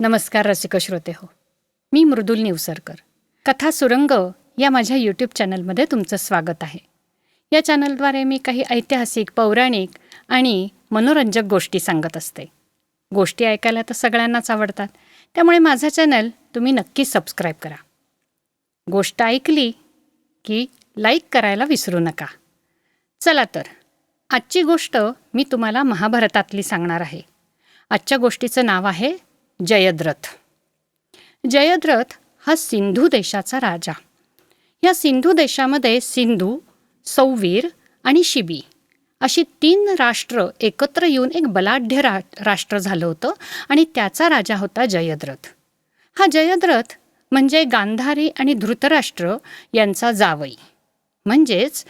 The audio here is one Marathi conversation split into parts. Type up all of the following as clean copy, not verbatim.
नमस्कार रसिक श्रोते हो, मी मृदुल निवसरकर. कथा सुरंग या माझ्या यूट्यूब चॅनलमध्ये तुमचं स्वागत आहे. या चॅनलद्वारे मी काही ऐतिहासिक, पौराणिक आणि मनोरंजक गोष्टी सांगत असते. गोष्टी ऐकायला तर सगळ्यांनाच आवडतात, त्यामुळे माझा चॅनल तुम्ही नक्की सबस्क्राईब करा. गोष्ट ऐकली की लाईक करायला विसरू नका. चला तर, आजची गोष्ट मी तुम्हाला महाभारतातली सांगणार आहे. आजच्या गोष्टीचं नाव आहे जयद्रथ. जयद्रथ हा सिंधू देशाचा राजा. या सिंधू देशामध्ये सिंधू, सौवीर आणि शिबी अशी 3 राष्ट्र एकत्र येऊन एक बलाढ्य राष्ट्र झालं होतं आणि त्याचा राजा होता जयद्रथ. हा जयद्रथ म्हणजे गांधारी आणि धृतराष्ट्र यांचा जावई, म्हणजेच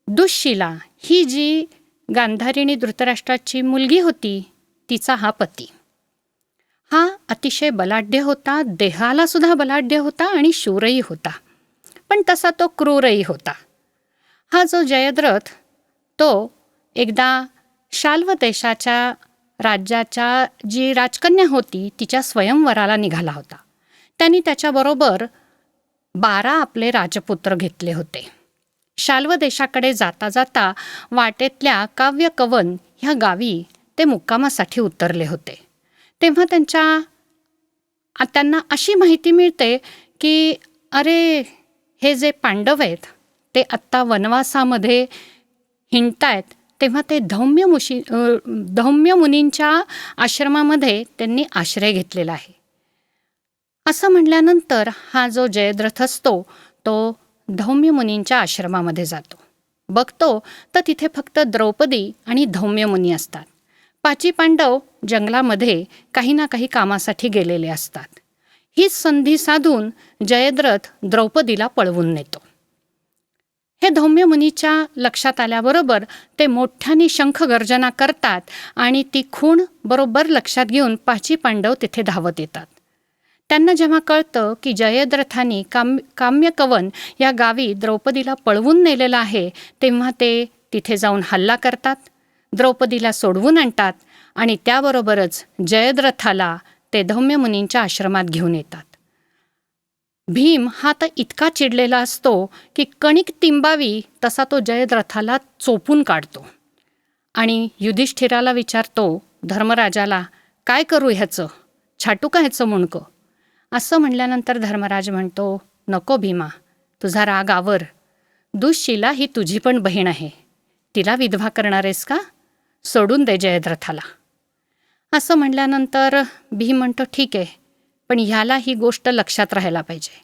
दुःशिला ही जी गांधारी आणि धृतराष्ट्राची मुलगी होती तिचा हा पती. हा अतिशय बलाढ्य होता, देहाला सुद्धा बलाढ्य होता आणि शूरही होता, पण तसा तो क्रूरही होता. हा जो जयद्रथ तो एकदा शाल्व देशाच्या राज्याच्या जी राजकन्या होती तिच्या स्वयंवराला निघाला होता. त्यांनी त्याच्याबरोबर 12 आपले राजपुत्र घेतले होते. शाल्व देशाकडे जाता जाता वाटेतल्या काव्यकवन ह्या गावी ते मुक्कामासाठी उतरले होते. तेव्हा त्यांना अशी माहिती मिळते की अरे, हे जे पांडव आहेत ते आत्ता वनवासामध्ये हिंडतायत, तेव्हा ते धौम्य मुनींच्या आश्रमामध्ये त्यांनी आश्रय घेतलेला आहे. असं म्हटल्यानंतर हा जो जयद्रथ असतो तो धौम्य मुनींच्या आश्रमामध्ये जातो. बघतो तर तिथे फक्त द्रौपदी आणि धौम्य मुनी असतात. 5 पांडव जंगलामध्ये काही ना काही कामासाठी गेलेले असतात. हीच संधी साधून जयद्रथ द्रौपदीला पळवून नेतो. हे धौम्य मुनीच्या लक्षात आल्याबरोबर ते मोठ्याने शंखगर्जना करतात आणि ती खूण बरोबर लक्षात घेऊन 5 पांडव तिथे धावत येतात. त्यांना जेव्हा कळतं की जयद्रथाने काम्यकवन या गावी द्रौपदीला पळवून नेलेलं आहे, तेव्हा ते तिथे जाऊन हल्ला करतात, द्रौपदीला सोडवून आणतात आणि त्याबरोबरच जयद्रथाला ते धौम्य मुनींच्या आश्रमात घेऊन येतात. भीम हा तर इतका चिडलेला असतो की कणिक तिंबावी तसा तो जयद्रथाला चोपून काढतो आणि युधिष्ठिराला विचारतो, धर्मराजाला, काय करू ह्याचं, छाटू का ह्याचं मुंडकं? असं म्हणल्यानंतर धर्मराज म्हणतो, नको भीमा, तुझा राग आवर. दुःशिला ही तुझी पण बहीण आहे, तिला विधवा करणार आहेस का? सोडून दे जयद्रथाला. असं म्हणल्यानंतर भीम म्हणतो, ठीक आहे, पण ह्याला ही गोष्ट लक्षात राहायला पाहिजे.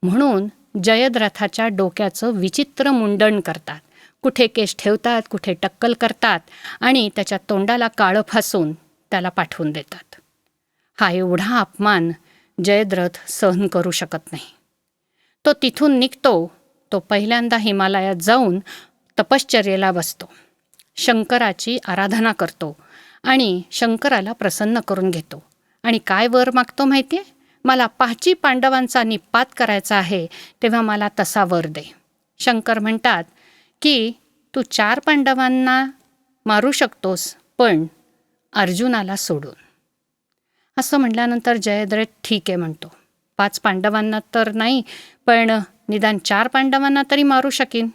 म्हणून जयद्रथाच्या डोक्याचं विचित्र मुंडण करतात. कुठे केस ठेवतात, कुठे टक्कल करतात आणि त्याच्या तोंडाला काळं फासून त्याला पाठवून देतात. हा एवढा अपमान जयद्रथ सहन करू शकत नाही. तो तिथून निघतो. तो पहिल्यांदा हिमालयात जाऊन तपश्चर्येला बसतो, शंकराची आराधना करतो आणि शंकराला प्रसन्न करून घेतो. आणि काय वर मागतो माहिती आहे? मला 5 पांडवांचा निपात करायचा आहे, तेव्हा मला तसा वर दे. शंकर म्हणतात की तू 4 पांडवांना मारू शकतोस, पण अर्जुनाला सोडून. असं म्हटल्यानंतर जयद्रथ ठीक आहे म्हणतो. 5 पांडवांना तर नाही, पण निदान 4 पांडवांना तरी मारू शकीन.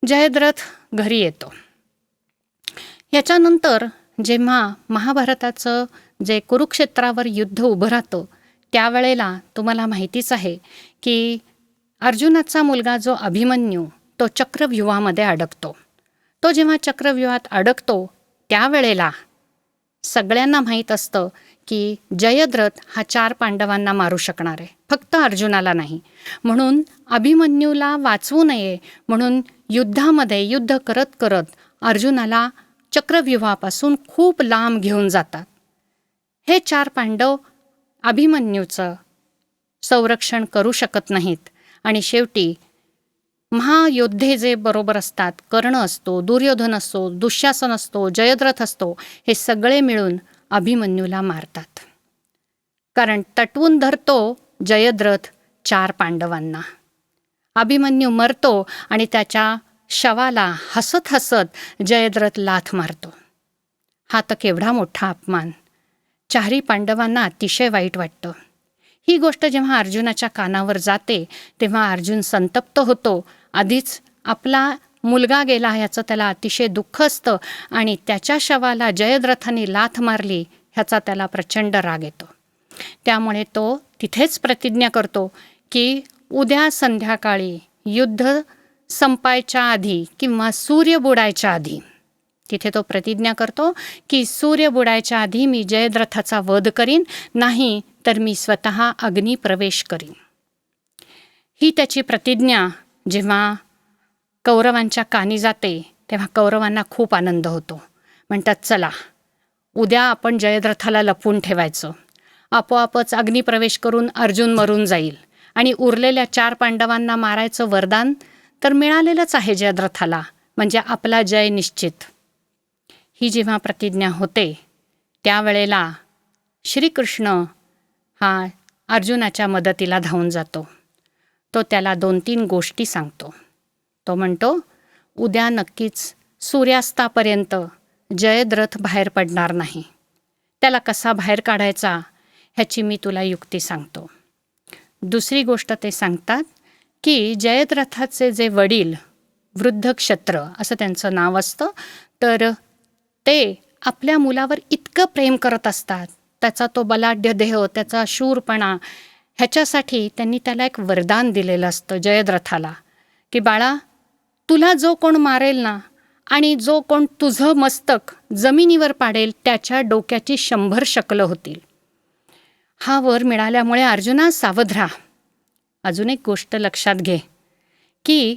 जयद्रथ घरी येतो. याच्यानंतर जेव्हा महाभारताचं जे कुरुक्षेत्रावर युद्ध उभं राहतं त्यावेळेला तुम्हाला माहितीच आहे की अर्जुनाचा मुलगा जो अभिमन्यू तो चक्रव्यूहामध्ये अडकतो. तो जेव्हा चक्रव्यूहात अडकतो त्यावेळेला सगळ्यांना माहीत असतं की जयद्रथ हा 4 पांडवांना मारू शकणार आहे, फक्त अर्जुनाला नाही. म्हणून अभिमन्यूला वाचवू नये म्हणून युद्ध करत करत अर्जुनाला चक्रव्यूहापासून खूप लांब घेऊन जातात. हे 4 पांडव अभिमन्यूचं संरक्षण करू शकत नाहीत आणि शेवटी महायोद्धे जे बरोबर असतात, कर्ण असतो, दुर्योधन असतो, दुःशासन असतो, जयद्रथ असतो, हे सगळे मिळून अभिमन्यूला मारतात. कारण तटवून धरतो जयद्रथ 4 पांडवांना. अभिमन्यू मरतो आणि त्याच्या शवाला हसत हसत जयद्रथ लाथ मारतो. हा तर केवढा मोठा अपमान. चारही पांडवांना अतिशय वाईट वाटतं. ही गोष्ट जेव्हा अर्जुनाच्या कानावर जाते तेव्हा अर्जुन संतप्त होतो. आधीच आपला मुलगा गेला ह्याचं त्याला अतिशय दुःख असतं आणि त्याच्या शवाला जयद्रथाने लाथ मारली ह्याचा त्याला प्रचंड राग येतो. त्यामुळे तो तिथेच प्रतिज्ञा करतो की उद्या संध्याकाळी युद्ध संपायच्या आधी किंवा सूर्य बुडायच्या आधी, तिथे तो प्रतिज्ञा करतो की सूर्य बुडायच्या आधी मी जयद्रथाचा वध करीन, नाही तर मी स्वतः अग्नी प्रवेश करीन. ही त्याची प्रतिज्ञा जेव्हा कौरवांच्या कानी जाते तेव्हा कौरवांना खूप आनंद होतो. म्हणतात चला उद्या आपण जयद्रथाला लपवून ठेवायचं, आपोआपच अग्निप्रवेश करून अर्जुन मरून जाईल आणि उरलेल्या 4 पांडवांना मारायचं वरदान तर मिळालेलंच आहे जयद्रथाला, म्हणजे आपला जय निश्चित. ही जेव्हा प्रतिज्ञा होते त्यावेळेला श्रीकृष्ण हा अर्जुनाच्या मदतीला धावून जातो. तो त्याला 2-3 गोष्टी सांगतो. तो म्हणतो उद्या नक्कीच सूर्यास्तापर्यंत जयद्रथ बाहेर पडणार नाही. त्याला कसा बाहेर काढायचा ह्याची मी तुला युक्ती सांगतो. दुसरी गोष्ट ते सांगतात की जयद्रथाचे जे वडील वृद्ध क्षत्र असं त्यांचं नाव असतं, तर ते आपल्या मुलावर इतकं प्रेम करत असतात. त्याचा तो बलाढ्य देह, त्याचा शूरपणा, ह्याच्यासाठी त्यांनी त्याला एक वरदान दिलेलं असतं जयद्रथाला की बाळा, तुला जो कोण मारेल ना आणि जो कोण तुझं मस्तक जमिनीवर पाडेल त्याच्या डोक्याची 100 शकलं होतील. हा वर मिळाल्यामुळे अर्जुना सावध राहा. अजून एक गोष्ट लक्षात घे की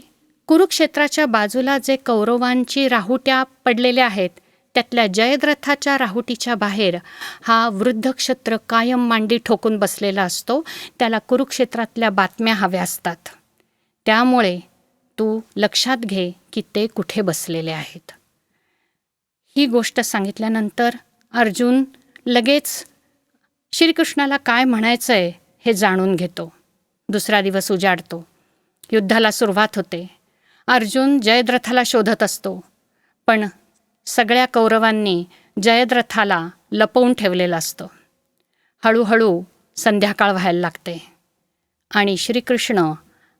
कुरुक्षेत्राच्या बाजूला जे कौरवांची राहुट्या पडलेल्या आहेत त्यातल्या जयद्रथाच्या राहुटीच्या बाहेर हा वृद्ध क्षत्र कायम मांडी ठोकून बसलेला असतो. त्याला कुरुक्षेत्रातल्या बातम्या हव्या असतात. त्यामुळे तू लक्षात घे की ते कुठे बसलेले आहेत. ही गोष्ट सांगितल्यानंतर अर्जुन लगेच श्रीकृष्णाला काय म्हणायचं आहे हे जाणून घेतो. दुसरा दिवस उजाडतो. युद्धाला सुरुवात होते. अर्जुन जयद्रथाला शोधत असतो, पण सगळ्या कौरवांनी जयद्रथाला लपवून ठेवलेलं असतं. हळूहळू संध्याकाळ व्हायला लागते आणि श्रीकृष्ण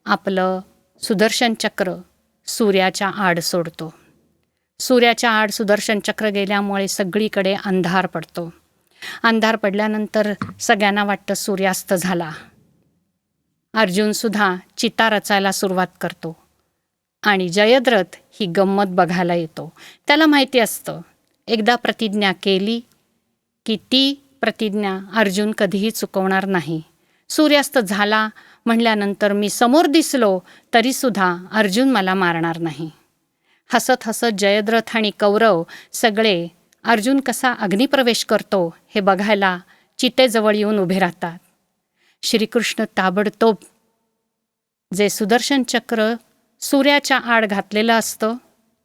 आपलं सुदर्शन चक्र सूर्याच्या आड सोडतो. सूर्याच्या आड सुदर्शन चक्र गेल्यामुळे सगळीकडे अंधार पडतो. अंधार पडल्यानंतर सगळ्यांना वाटतं सूर्यास्त झाला. अर्जुनसुद्धा चिता रचायला सुरुवात करतो आणि जयद्रथ ही गंमत बघायला येतो. त्याला माहिती असतं एकदा प्रतिज्ञा केली की ती प्रतिज्ञा अर्जुन कधीही चुकवणार नाही. सूर्यास्त झाला म्हणल्यानंतर मी समोर दिसलो तरीसुद्धा अर्जुन मला मारणार नाही. हसत हसत जयद्रथ आणि कौरव सगळे अर्जुन कसा अग्निप्रवेश करतो हे बघायला चितेजवळ येऊन उभे राहतात. श्रीकृष्ण ताबडतोब जे सुदर्शन चक्र सूर्याच्या आड घातलेलं असतं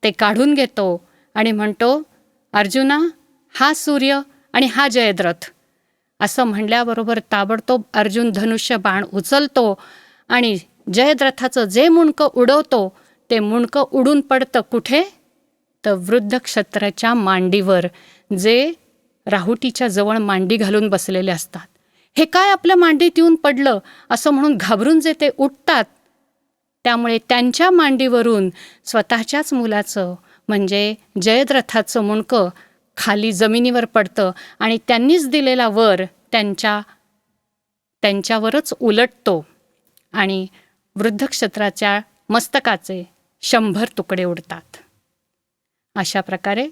ते काढून घेतो आणि म्हणतो, अर्जुना, हा सूर्य आणि हा जयद्रथ. असं म्हणल्याबरोबर ताबडतोब अर्जुन धनुष्य बाण उचलतो आणि जयद्रथाचं जे मुंडकं उडवतो ते मुंडकं उडून पडतं कुठे, तर वृद्ध क्षत्राच्या मांडीवर, जे राहुटीच्या जवळ मांडी घालून बसलेले असतात. हे काय आपल्या मांडीत येऊन पडलं असं म्हणून घाबरून जे ते उठतात, त्यामुळे त्यांच्या मांडीवरून स्वतःच्याच मुलाचं म्हणजे जयद्रथाचं मुंडकं खाली जमिनीवर पडतं आणि त्यांनीच दिलेला वर त्यांच्यावरच उलटतो आणि वृद्ध क्षत्राच्या मस्तकाचे 100 तुकडे उडतात. अशा प्रकारे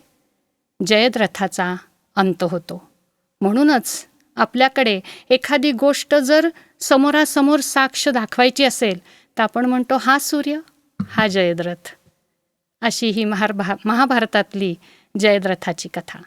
जयद्रथाचा अंत होतो. म्हणूनच आपल्याकडे एखादी गोष्ट जर समोरासमोर साक्ष दाखवायची असेल तर आपण म्हणतो हा सूर्य, हा जयद्रथ. अशी ही महाभारतातली जयद्रथाची कथा.